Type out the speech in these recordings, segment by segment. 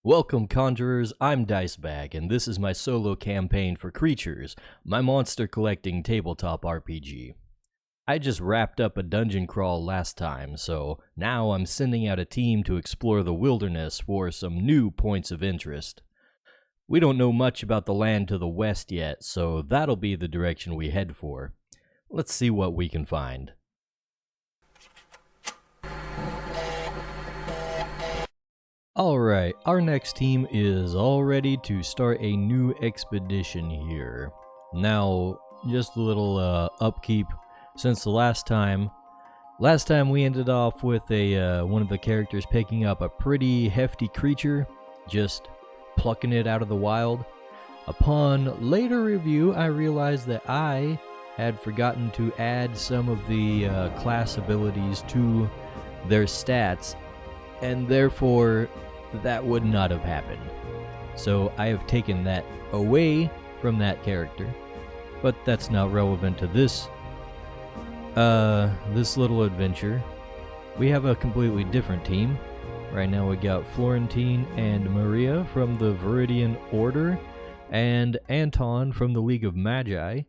Welcome, Conjurers, I'm Dicebag, and this is my solo campaign for Crytures, my monster collecting tabletop RPG. I just wrapped up a dungeon crawl last time, so now I'm sending out a team to explore the wilderness for some new points of interest. We don't know much about the land to the west yet, so that'll be the direction we head for. Let's see what we can find. Alright, our next team is all ready to start a new expedition here. Now, just a little upkeep since the last time. Last time we ended off with one of the characters picking up a pretty hefty creature, just plucking it out of the wild. Upon later review, I realized that I had forgotten to add some of the class abilities to their stats, and therefore that would not have happened. So I have taken that away from that character, but that's not relevant to this little adventure. We have a completely different team. Right now we got Florentine and Maria from the Viridian Order and Anton from the League of Magi.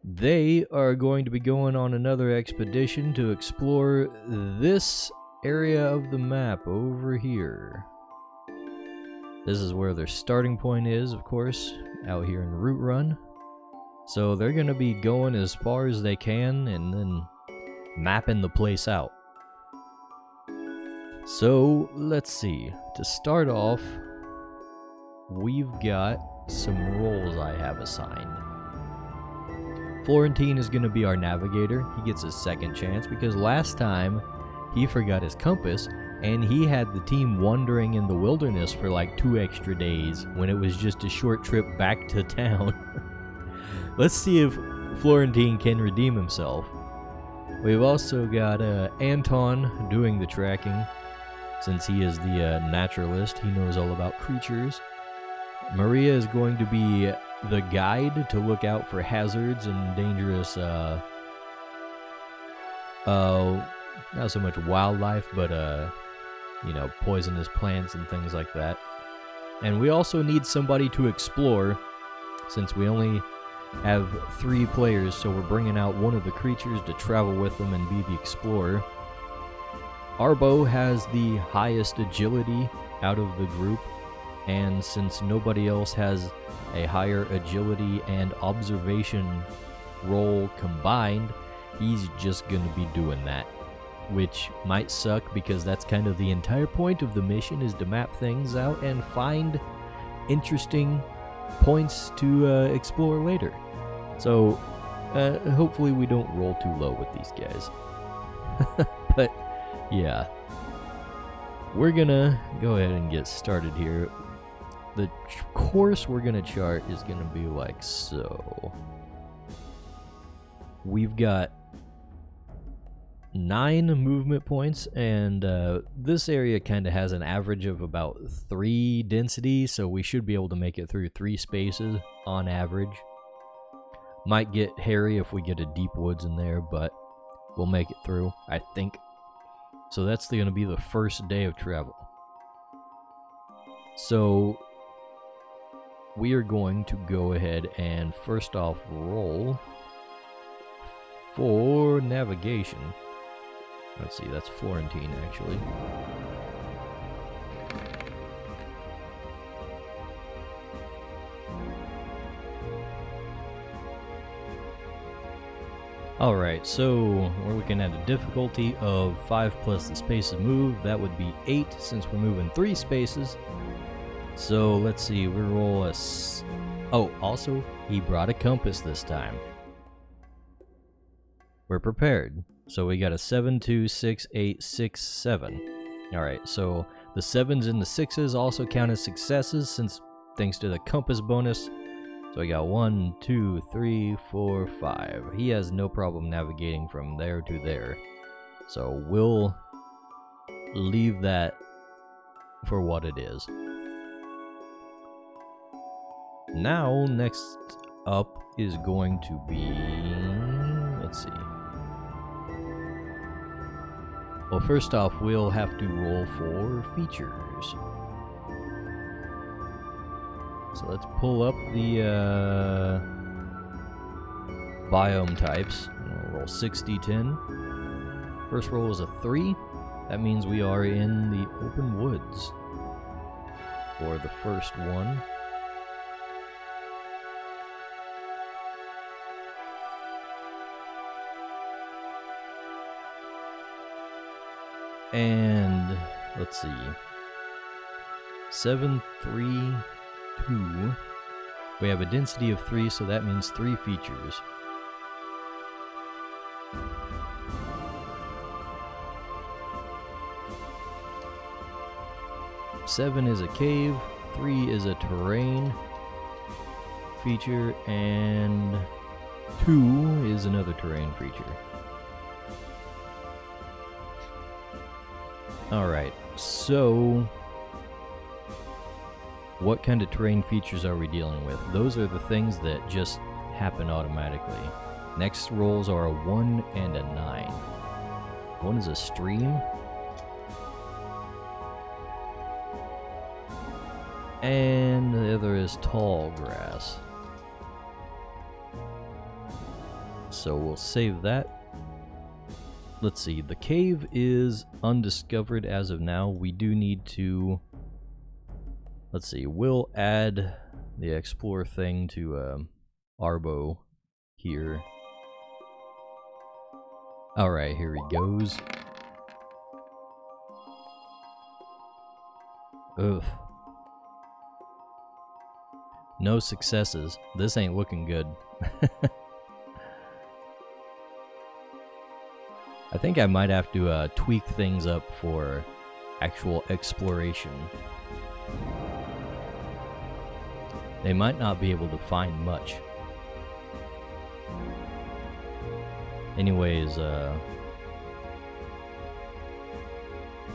They are going to be going on another expedition to explore this area of the map over here. This is where their starting point is, of course, out here in Root Run. So they're going to be going as far as they can and then mapping the place out. So let's see. To start off, we've got some roles I have assigned. Florentine is going to be our navigator. He gets his second chance because last time he forgot his compass, and he had the team wandering in the wilderness for like 2 extra days when it was just a short trip back to town. Let's see if Florentine can redeem himself. We've also got Anton doing the tracking, since he is the naturalist. He knows all about creatures. Maria is going to be the guide to look out for hazards and dangerous not so much wildlife, but poisonous plants and things like that. And we also need somebody to explore, since we only have 3 players, so we're bringing out one of the creatures to travel with them and be the explorer. Arbo has the highest agility out of the group, and since nobody else has a higher agility and observation role combined, he's just going to be doing that. Which might suck because that's kind of the entire point of the mission, is to map things out and find interesting points to explore later. So hopefully we don't roll too low with these guys. But yeah, we're gonna go ahead and get started here. The course we're gonna chart is gonna be like so. We've got 9 movement points, and this area kind of has an average of about 3 density, so we should be able to make it through 3 spaces on average. Might get hairy if we get a deep woods in there, but we'll make it through, I think. So that's going to be the first day of travel. So we are going to go ahead and first off roll for navigation. Let's see, that's Florentine, actually. Alright, so we're looking at a difficulty of 5 plus the spaces moved. That would be 8 since we're moving 3 spaces. So let's see, we roll a... Oh, also, he brought a compass this time. We're prepared. So we got a 7, 2, 6, 8, 6, 7. Alright, so the 7s and the 6s also count as successes, since thanks to the compass bonus. So we got 1, 2, 3, 4, 5. He has no problem navigating from there to there. So we'll leave that for what it is. Now, next up is going to be... Let's see. Well, first off, we'll have to roll for features. So let's pull up the biome types. We'll roll 6d10. First roll is a 3. That means we are in the open woods for the first one. And let's see. 7, 3, 2. We have a density of 3, so that means 3 features. Seven is a cave, 3 is a terrain feature, and 2 is another terrain feature. Alright, so what kind of terrain features are we dealing with? Those are the things that just happen automatically. Next rolls are a 1 and a 9. 1 is a stream. And the other is tall grass. So we'll save that. Let's see, the cave is undiscovered as of now. We do need to... Let's see, we'll add the explore thing to Arbo here. Alright, here he goes. Ugh. No successes. This ain't looking good. I think I might have to tweak things up for actual exploration. They might not be able to find much. Anyways,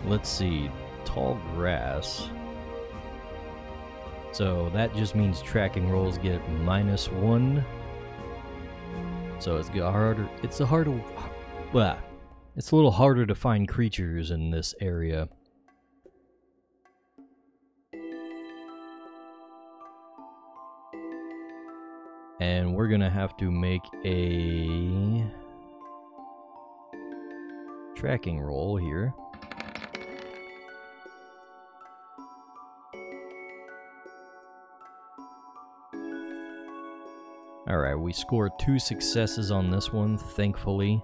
let's see. Tall grass. So that just means tracking rolls get -1. So it's harder. It's a harder. Blah. It's a little harder to find creatures in this area. And we're gonna have to make a tracking roll here. Alright, we scored 2 successes on this one, thankfully.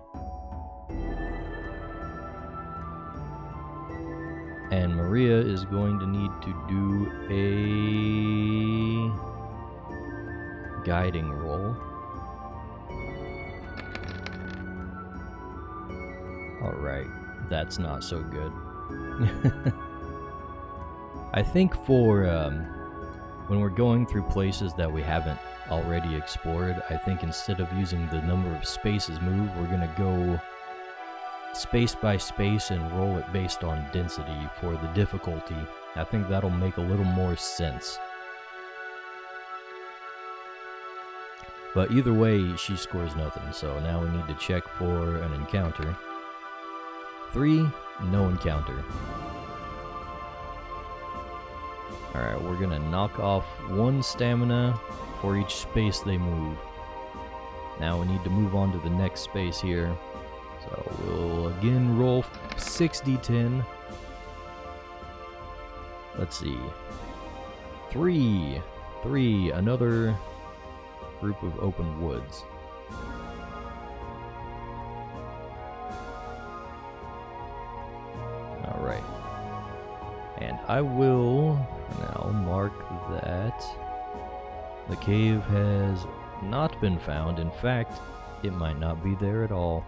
And Maria is going to need to do a guiding roll. Alright, that's not so good. I think for when we're going through places that we haven't already explored, I think instead of using the number of spaces moved, we're gonna go space by space and roll it based on density for the difficulty. I think that'll make a little more sense. But either way, she scores nothing, so now we need to check for an encounter. 3, no encounter. Alright, we're gonna knock off 1 stamina for each space they move. Now we need to move on to the next space here. So we'll again roll 6d10. Let's see. 3, another group of open woods. Alright. And I will now mark that the cave has not been found. In fact, it might not be there at all.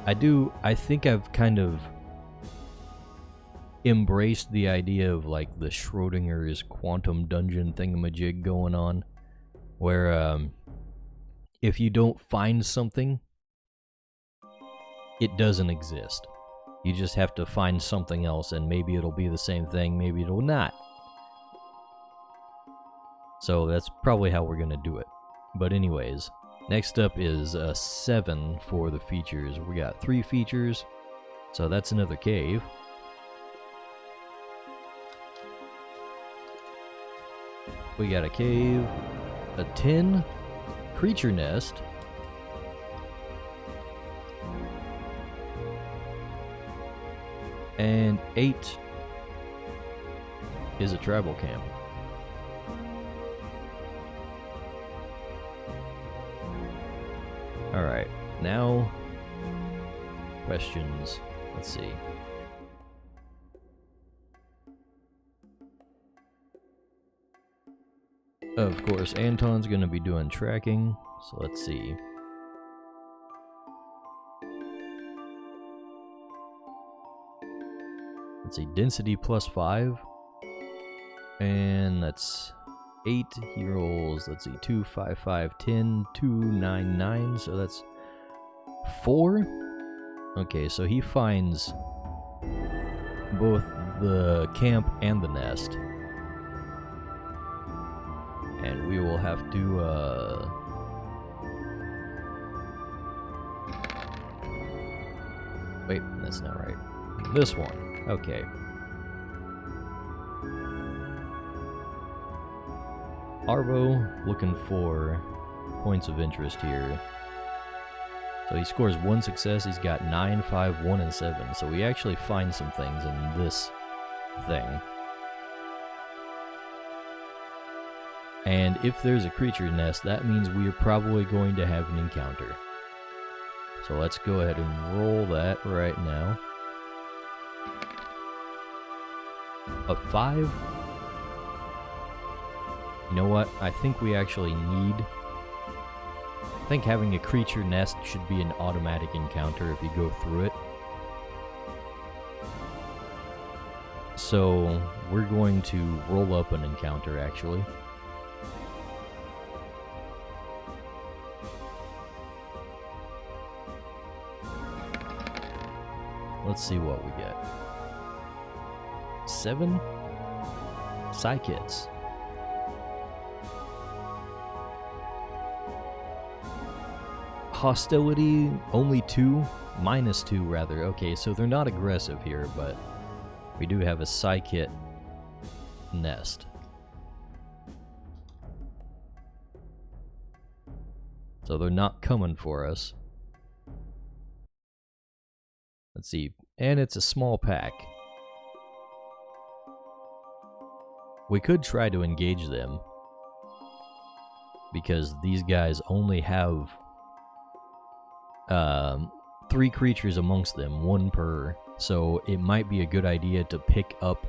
I think I've kind of embraced the idea of like the Schrodinger's quantum dungeon thingamajig going on, where if you don't find something, it doesn't exist. You just have to find something else, and maybe it'll be the same thing, maybe it'll not. So that's probably how we're gonna do it. But anyways, next up is 7 for the features. We got 3 features, so that's another cave. We got a cave, a tin creature nest, and 8 is a travel camp. Alright, now questions. Let's see. Of course, Anton's going to be doing tracking, so let's see. Let's see, density +5, and that's 8. He rolls, let's see, 2, 5, 5, 10, 2, 9, 9, so that's 4. Okay, so he finds both the camp and the nest. And we will have to, wait, that's not right. This one. Okay. Arvo looking for points of interest here. So he scores 1 success. He's got 9, 5, 1, and 7. So we actually find some things in this thing. And if there's a creature nest, that means we are probably going to have an encounter. So let's go ahead and roll that right now. A 5. You know what? I think we actually need... I think having a creature nest should be an automatic encounter if you go through it. So we're going to roll up an encounter actually. Let's see what we get. 7 Psykits. Hostility, only 2, -2 rather. Okay, so they're not aggressive here, but we do have a Psykit nest. So they're not coming for us. Let's see, and it's a small pack. We could try to engage them, because these guys only have 3 creatures amongst them, 1 per, so it might be a good idea to pick up,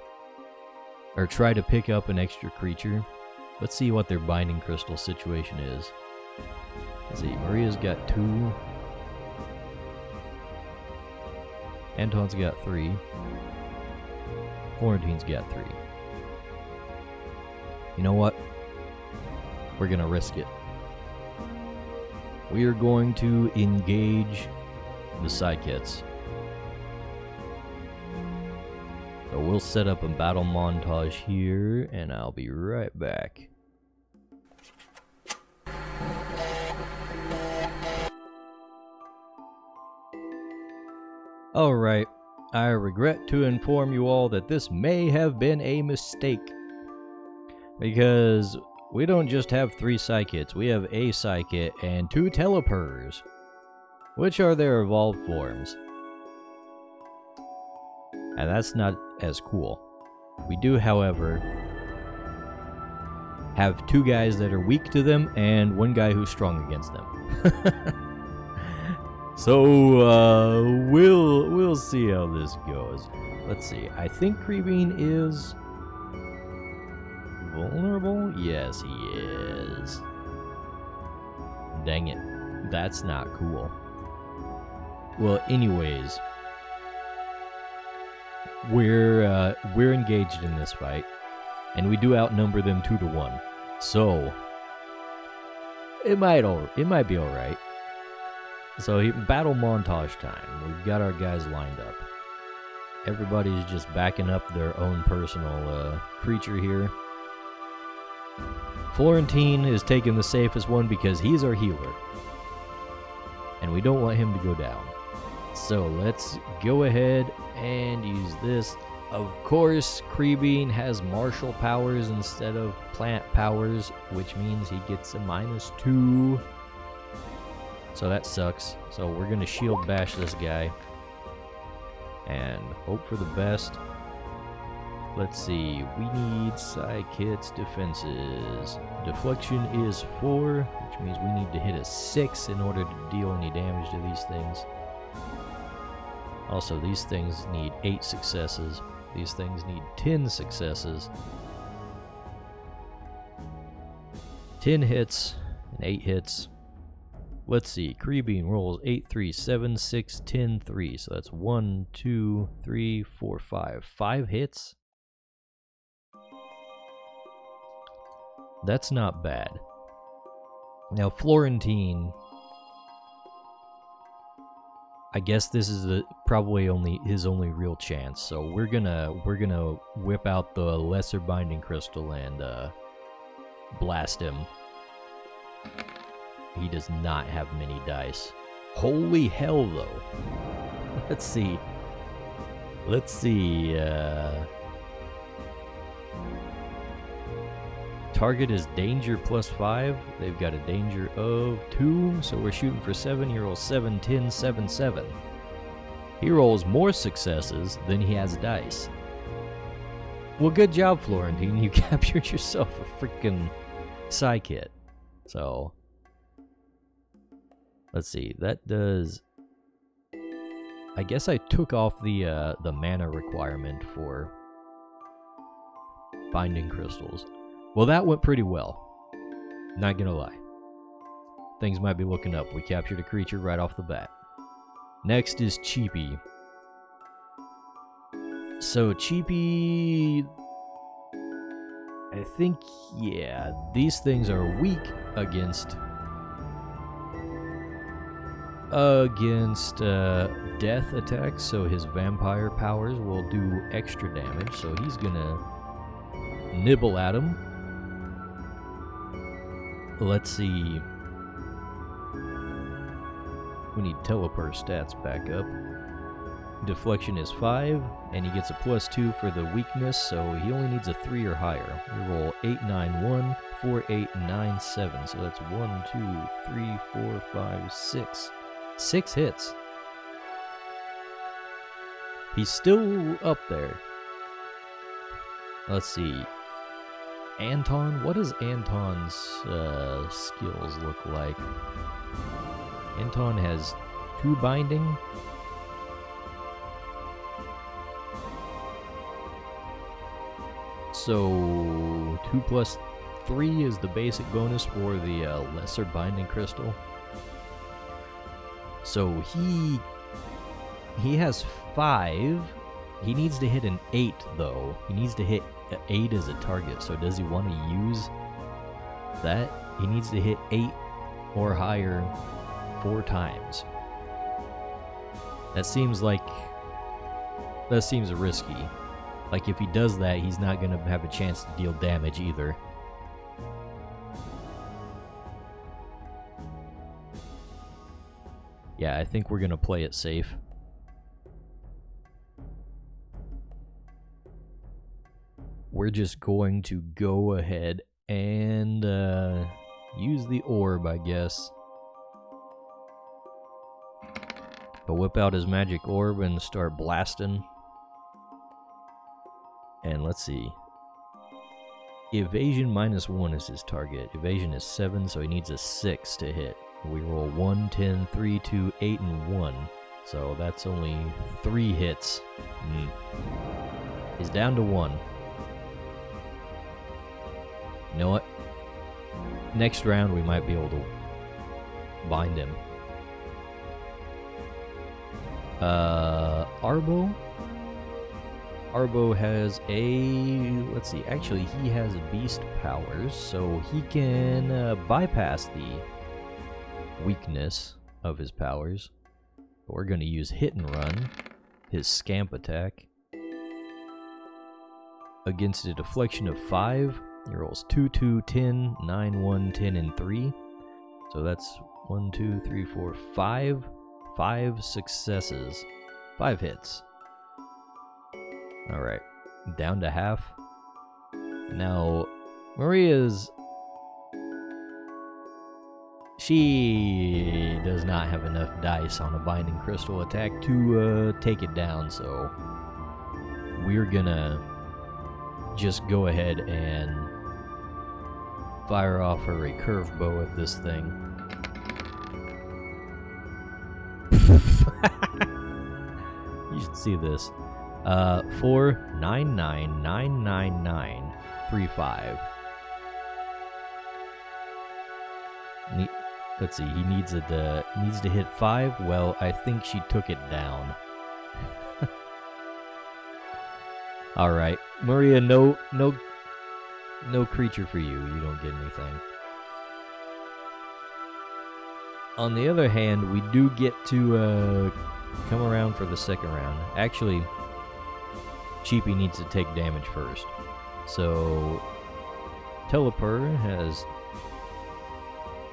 or try to pick up an extra creature. Let's see what their binding crystal situation is. Let's see, Maria's got 2. Anton's got 3. Florentine's got 3. You know what? We're gonna risk it. We are going to engage the Psykits. So we'll set up a battle montage here, and I'll be right back. Alright, I regret to inform you all that this may have been a mistake. Because we don't just have 3 Psykits, we have a Psykit and 2 Telepurs, which are their evolved forms. And that's not as cool. We do, however, have 2 guys that are weak to them and 1 guy who's strong against them. So, we'll see how this goes. Let's see, I think Creebeen is vulnerable? Yes, he is. Dang it. That's not cool. Well, anyways, we're engaged in this fight, and we do outnumber them 2 to 1. So it might be all right. So battle montage time. We've got our guys lined up. Everybody's just backing up their own personal creature here. Florentine is taking the safest one because he's our healer, and we don't want him to go down. So let's go ahead and use this Of course, Creebean has martial powers instead of plant powers, which means he gets a -2. So that sucks. So we're gonna shield bash this guy and hope for the best. Let's see, we need psych hits, defenses. Deflection is 4, which means we need to hit a 6 in order to deal any damage to these things. Also, these things need 8 successes. These things need 10 successes. 10 hits and 8 hits. Let's see, Creebean rolls 8, 3, 7, 6, 10, 3. So that's 1, 2, 3, 4, 5. 5 hits? That's not bad. Now Florentine, I guess this is probably his only real chance. So we're gonna whip out the lesser binding crystal and blast him. He does not have many dice. Holy hell, though. Let's see. Target is danger +5. They've got a danger of 2, so we're shooting for 7. He rolls 7, 10, 7, 7. He rolls more successes than he has dice. Well, good job, Florentine. You captured yourself a freaking psych hit. So, let's see. That does... I guess I took off the mana requirement for binding crystals. Well, that went pretty well. Not gonna lie. Things might be looking up. We captured a creature right off the bat. Next is Cheapy. So Cheapy... I think, yeah, these things are weak against death attacks, so his vampire powers will do extra damage, so he's gonna nibble at him. Let's see. We need teleport stats back up. Deflection is 5, and he gets a +2 for the weakness, so he only needs a 3 or higher. We roll 8, 9, 1, 4, 8, 9, 7. So that's 1, 2, 3, 4, 5, 6. 6 hits. He's still up there. Let's see. Anton? What does Anton's skills look like? Anton has 2 binding. So 2 plus 3 is the basic bonus for the lesser binding crystal. So he has 5. He needs to hit an 8 though. He needs to hit 8 as a target. So does he want to use that? He needs to hit 8 or higher 4 times. That seems risky. Like, if he does that, he's not going to have a chance to deal damage either. Yeah, I think we're going to play it safe. We're just going to go ahead and use the orb, I guess. But whip out his magic orb and start blasting. And let's see. Evasion -1 is his target. Evasion is 7, so he needs a 6 to hit. We roll 1, 10, 3, 2, 8, and 1. So that's only 3 hits. He's down to 1. You know what? Next round we might be able to bind him. Arbo? Arbo has let's see, actually he has beast powers, so he can bypass the weakness of his powers. But we're going to use Hit and Run, his scamp attack. Against a deflection of 5, he rolls 2, 2, 10, 9, 1, 10, and 3. So that's 1, 2, 3, 4, 5. 5 successes. 5 hits. Alright, down to half. Now, Maria's... She does not have enough dice on a Binding Crystal attack to take it down, so we're gonna just go ahead and fire off a recurve bow at this thing. You should see this. 4999935. Let's see. He needs to hit 5. Well, I think she took it down. All right, Maria. No creature for you. You don't get anything. On the other hand, we do get to come around for the second round. Actually, Cheapy needs to take damage first. So, Telepur has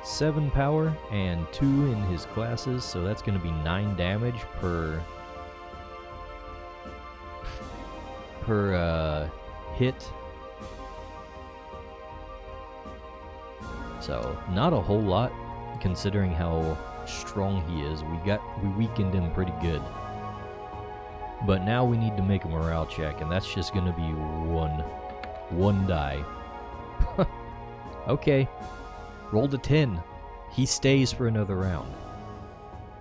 7 power and 2 in his classes, so that's going to be 9 damage per hit. So, not a whole lot considering how strong he is. We weakened him pretty good. But now we need to make a morale check, and that's just going to be one die. Okay. Rolled a 10. He stays for another round.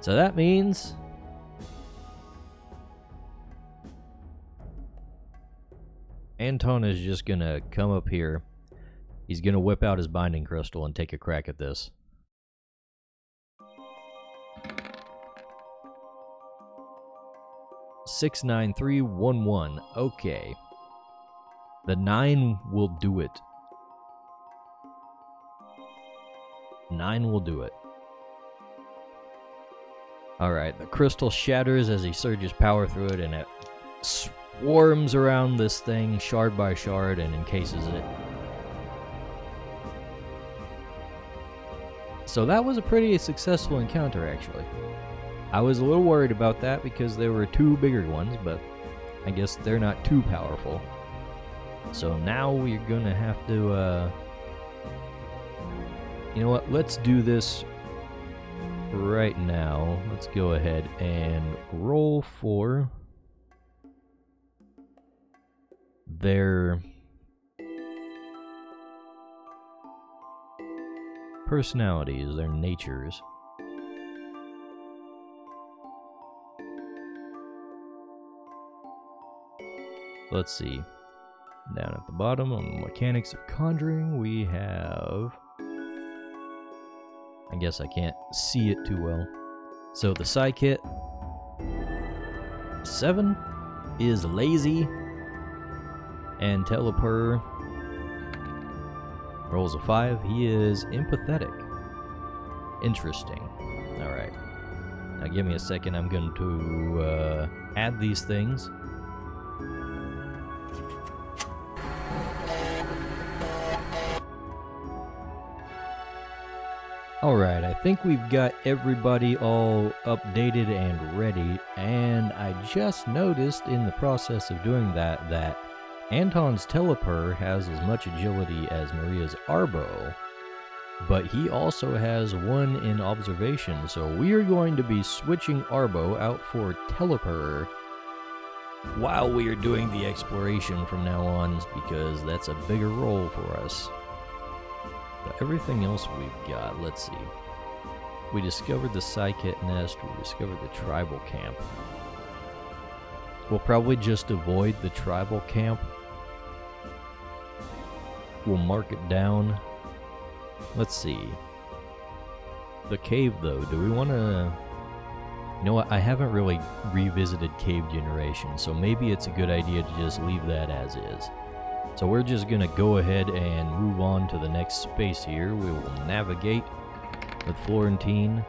So that means Anton is just going to come up here. He's going to whip out his Binding Crystal and take a crack at this. Six, 9, 3, 1, 1. Okay. The 9 will do it. 9 will do it. Alright, the crystal shatters as he surges power through it, and it swarms around this thing, shard by shard, and encases it. So that was a pretty successful encounter, actually. I was a little worried about that because there were 2 bigger ones, but I guess they're not too powerful. So now we're gonna have to, you know what, let's do this right now. Let's go ahead and roll for their personalities, their natures. Let's see. Down at the bottom on the mechanics of conjuring, we have... I guess I can't see it too well. So the psych hit 7 is lazy, and Telepur rolls a 5. He is empathetic. Interesting. Alright. Now give me a second. I'm going to add these things. Alright, I think we've got everybody all updated and ready, and I just noticed in the process of doing that Anton's Telepur has as much agility as Maria's Arbo, but he also has 1 in observation, so we are going to be switching Arbo out for Telepur while we are doing the exploration from now on, because that's a bigger role for us. But everything else we've got, let's see. We discovered the Psykit nest, we discovered the tribal camp. We'll probably just avoid the tribal camp. We'll mark it down. Let's see. The cave, though, do we want to... You know what, I haven't really revisited cave generation, so maybe it's a good idea to just leave that as is. So we're just going to go ahead and move on to the next space here. We will navigate with Florentine.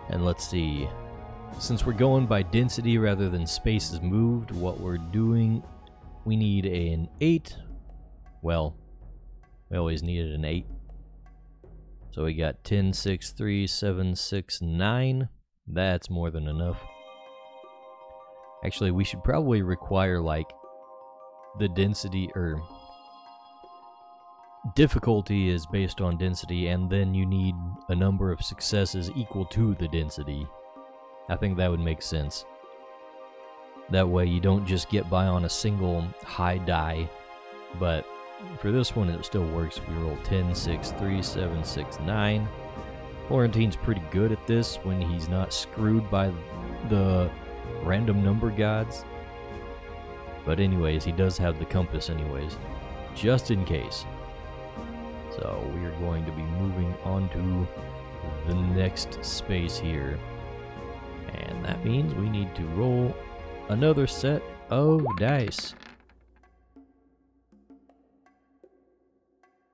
And let's see. Since we're going by density rather than spaces moved, what we're doing, we need an 8. Well, we always needed an 8. So we got 10, 6, 3, 7, 6, 9. That's more than enough. Actually, we should probably require, like, the density, or difficulty is based on density, and then you need a number of successes equal to the density. I think that would make sense. That way you don't just get by on a single high die, but for this one it still works. We roll 10, 6, 3, 7, 6, 9. Florentine's pretty good at this when he's not screwed by the random number gods. But anyways, he does have the compass anyways, just in case. So we are going to be moving on to the next space here. And that means we need to roll another set of dice.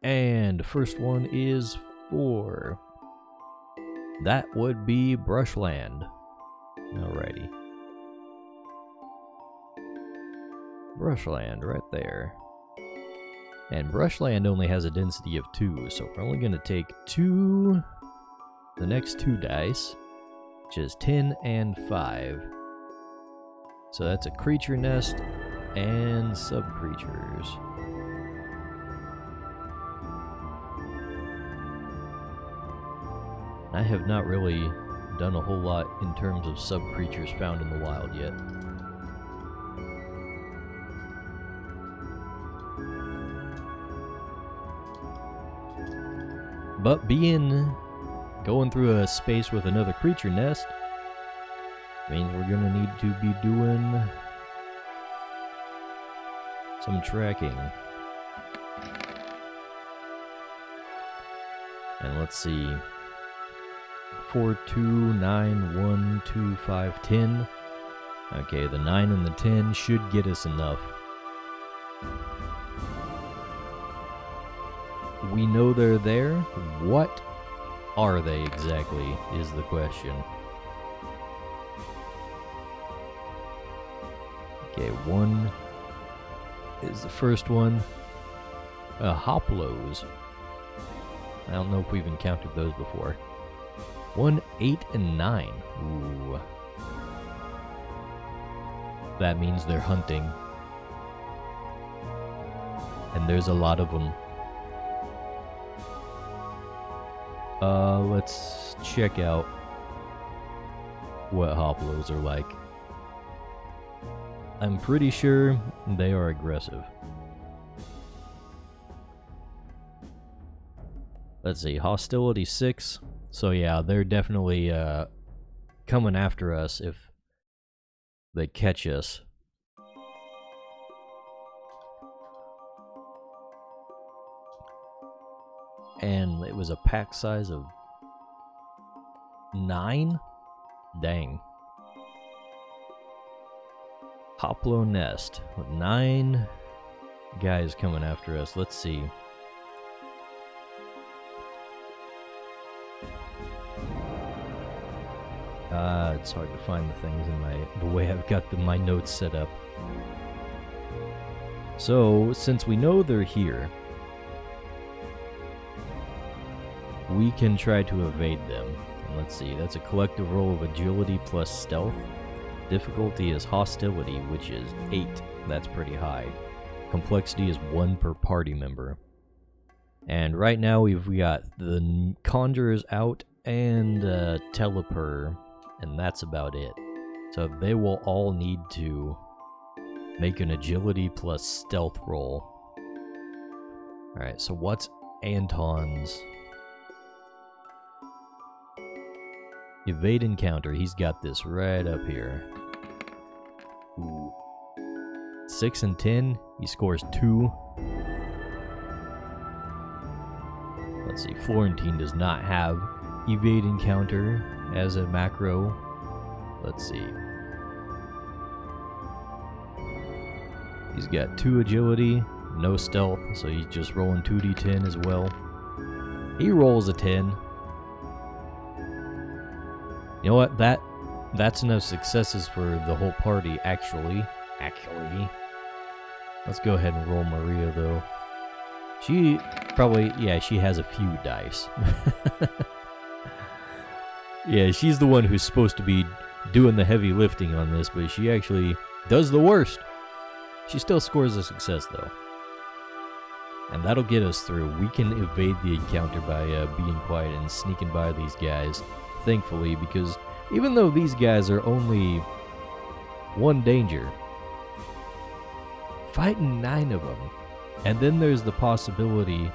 And the first one is 4. That would be Brushland. Alrighty. Brushland right there. And Brushland only has a density of 2, so we're only going to take the next 2 dice, which is 10 and 5. So that's a creature nest and sub-creatures. I have not really done a whole lot in terms of sub-creatures found in the wild yet. But going through a space with another creature nest means we're gonna need to be doing some tracking. And let's see. 4, 2, 9, 1, 2, 5, 10. Okay, the 9 and the 10 should get us enough. We know they're there. What are they exactly is the question. Okay, 1 is the first one. Hoplos. I don't know if we've encountered those before. 1, 8, and 9. Ooh. That means they're hunting. And there's a lot of them. Let's check out what Hoplos are like. I'm pretty sure they are aggressive. Let's see, hostility 6. So yeah, they're definitely coming after us if they catch us. And it was a pack size of 9? Dang. Hoplo nest with 9 guys coming after us. Let's see. It's hard to find the things in the way I've got my notes set up. So, since we know they're here, we can try to evade them. And let's see, that's a collective roll of agility plus stealth. Difficulty is hostility, which is 8. That's pretty high. Complexity is 1 per party member. And right now we've got the Conjurers out and Teleper, and that's about it. So they will all need to make an agility plus stealth roll. Alright, so what's Anton's? Evade encounter, he's got this right up here. Ooh. 6 and 10, he scores 2. Let's see, Florentine does not have evade encounter as a macro. Let's see. He's got 2 agility, no stealth, so he's just rolling 2d10 as well. He rolls a 10. You know what? That's enough successes for the whole party, actually. Let's go ahead and roll Maria, though. She probably, yeah, she has a few dice. Yeah, she's the one who's supposed to be doing the heavy lifting on this, but she actually does the worst. She still scores a success, though. And that'll get us through. We can evade the encounter by being quiet and sneaking by these guys, thankfully, because even though these guys are only one danger, fighting 9 of them, and then there's the possibility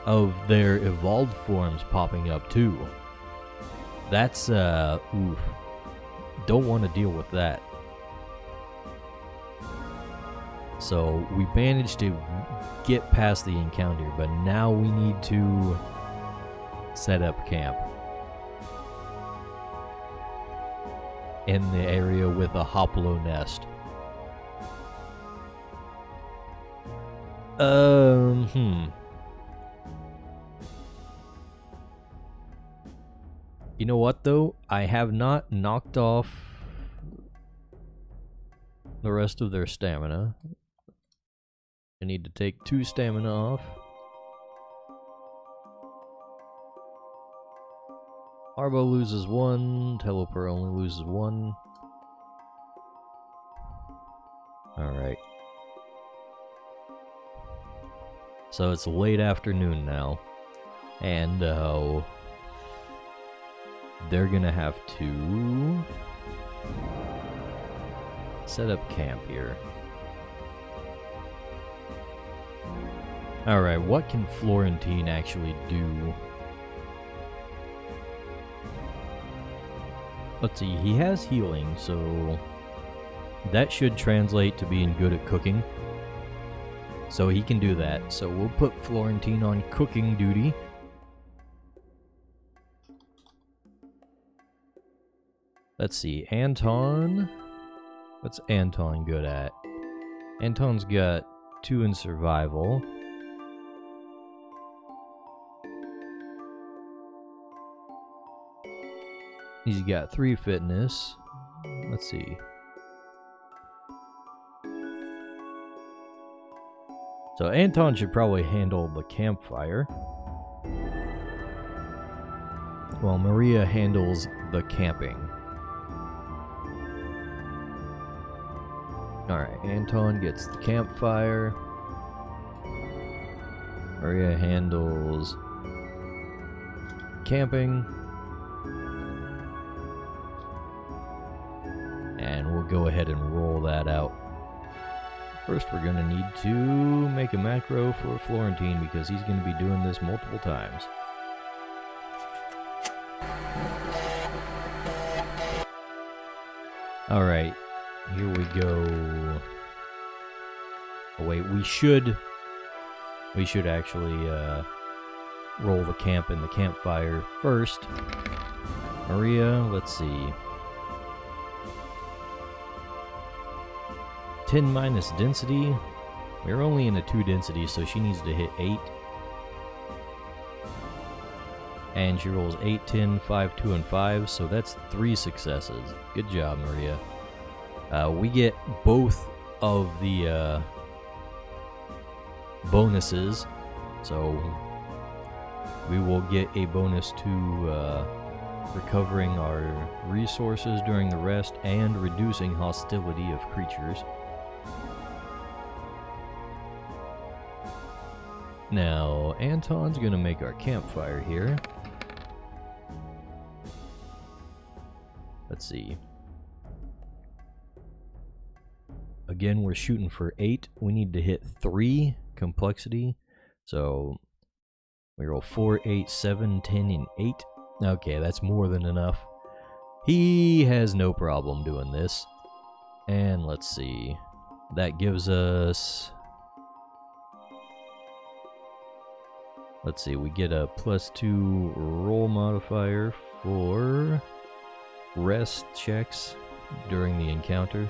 of their evolved forms popping up too. That's, oof. Don't want to deal with that. So we managed to get past the encounter, but now we need to set up camp in the area with a hoplo nest. You know what, though? I have not knocked off the rest of their stamina. I need to take 2 stamina off. Arbo loses 1. Teleper only loses 1. Alright. So it's late afternoon now. And they're gonna have to set up camp here. Alright, what can Florentine actually do? Let's see, he has healing, so that should translate to being good at cooking. So he can do that. So we'll put Florentine on cooking duty. Let's see, Anton. What's Anton good at? Anton's got 2 in survival. He's got 3 fitness. Let's see. So Anton should probably handle the campfire, while Maria handles the camping. Alright, Anton gets the campfire. Maria handles camping. And we'll go ahead and roll that out. First, we're going to need to make a macro for Florentine because he's going to be doing this multiple times. Alright, here we go. Oh wait, we should actually roll the camp in the campfire first. Maria, let's see. 10 minus density. We're only in a 2 density, so she needs to hit 8. And she rolls 8, 10, 5, 2, and 5, so that's 3 successes. Good job, Maria. We get both of the bonuses, so we will get a bonus to recovering our resources during the rest and reducing hostility of creatures. Now, Anton's gonna make our campfire here. Let's see. Again, we're shooting for 8. We need to hit 3 complexity. So, we roll 4, 8, 7, 10, and 8. Okay, that's more than enough. He has no problem doing this. And let's see. That gives us... Let's see, we get a +2 roll modifier for rest checks during the encounter.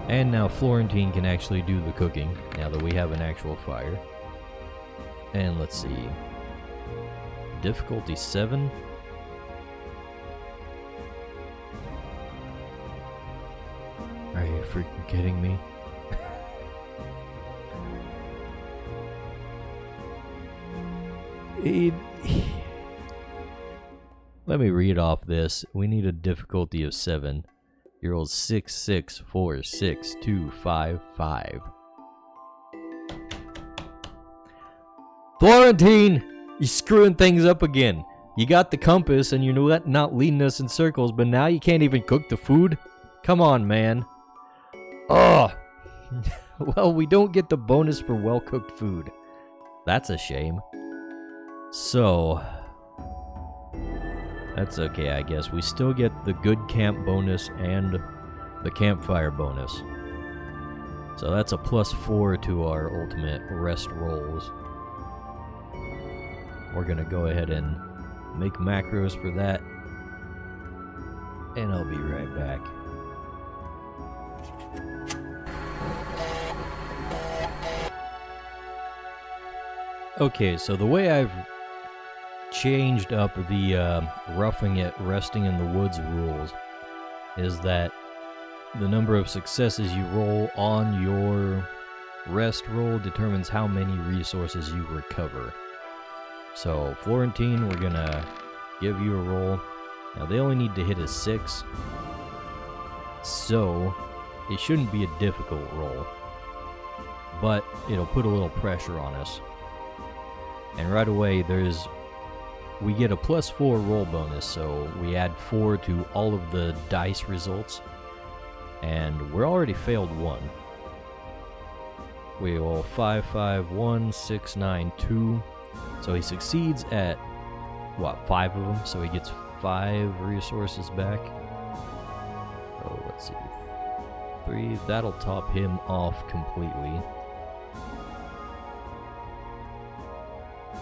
And now Florentine can actually do the cooking, now that we have an actual fire. And let's see. Difficulty 7. Are you freaking kidding me? Let me read off this. We need a difficulty of 7. You rolled 6, 6, 4, 6, 2, 5, 5. Florentine! You're screwing things up again. You got the compass and you're not leading us in circles, but now you can't even cook the food? Come on, man. Ugh. Well, we don't get the bonus for well-cooked food. That's a shame. So, that's okay, I guess. We still get the good camp bonus and the campfire bonus. So that's a +4 to our ultimate rest rolls. We're gonna go ahead and make macros for that. And I'll be right back. Okay, so the way I've changed up the roughing it, resting in the woods rules is that the number of successes you roll on your rest roll determines how many resources you recover. So, Florentine, we're gonna give you a roll. Now, they only need to hit a 6, so it shouldn't be a difficult roll, but it'll put a little pressure on us. And right away, we get a +4 roll bonus, so we add 4 to all of the dice results, and we're already failed 1. We roll 5, 5, 1, 6, 9, 2. So he succeeds at, 5 of them, so he gets 5 resources back. Oh, let's see. 3, that'll top him off completely.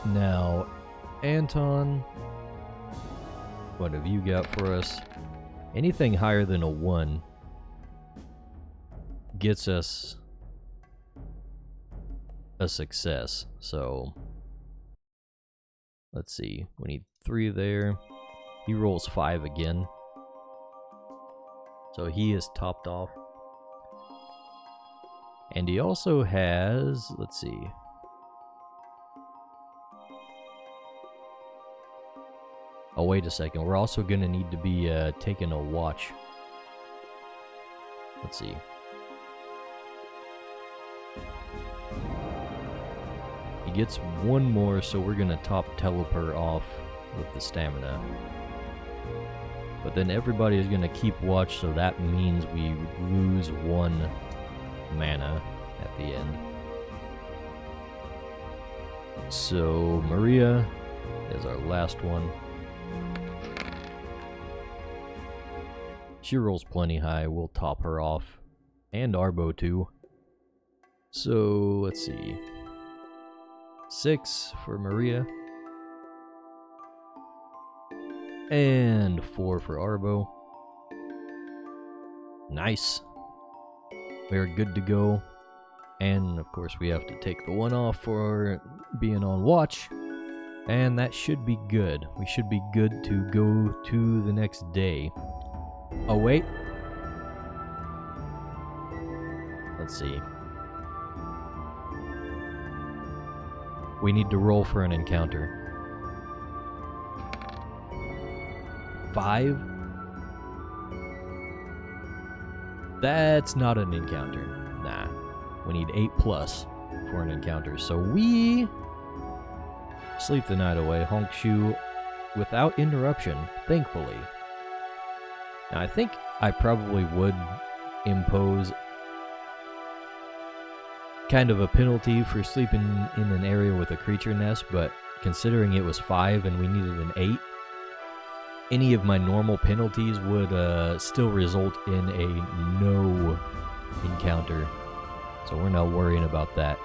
Now, Anton, what have you got for us? Anything higher than a 1 gets us a success, so let's see, we need 3 there. He rolls 5 again, so he is topped off. And he also has, let's see, oh, wait a second. We're also going to need to be taking a watch. Let's see. He gets 1 more, so we're going to top Teleper off with the stamina. But then everybody is going to keep watch, so that means we lose 1 mana at the end. So, Maria is our last one. She rolls plenty high, we'll top her off. And Arbo too. So, let's see. 6 for Maria. And 4 for Arbo. Nice. We're good to go. And of course we have to take the 1 off for being on watch. And that should be good. We should be good to go to the next day. Oh, wait. Let's see. We need to roll for an encounter. 5? That's not an encounter. Nah. We need 8+ for an encounter. So we sleep the night away, Honkshu, without interruption, thankfully. Now, I think I probably would impose kind of a penalty for sleeping in an area with a creature nest, but considering it was 5 and we needed an 8, any of my normal penalties would still result in a no encounter. So we're not worrying about that.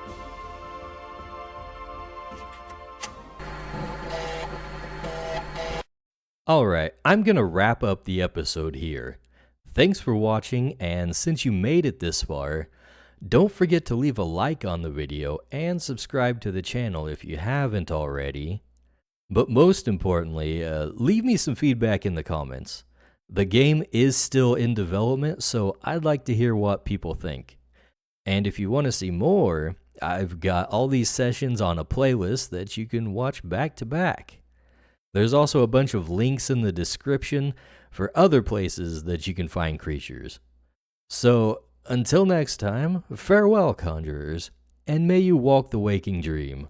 Alright, I'm gonna wrap up the episode here. Thanks for watching, and since you made it this far, don't forget to leave a like on the video and subscribe to the channel if you haven't already. But most importantly, leave me some feedback in the comments. The game is still in development, so I'd like to hear what people think. And if you want to see more, I've got all these sessions on a playlist that you can watch back to back. There's also a bunch of links in the description for other places that you can find creatures. So, until next time, farewell, conjurers, and may you walk the waking dream.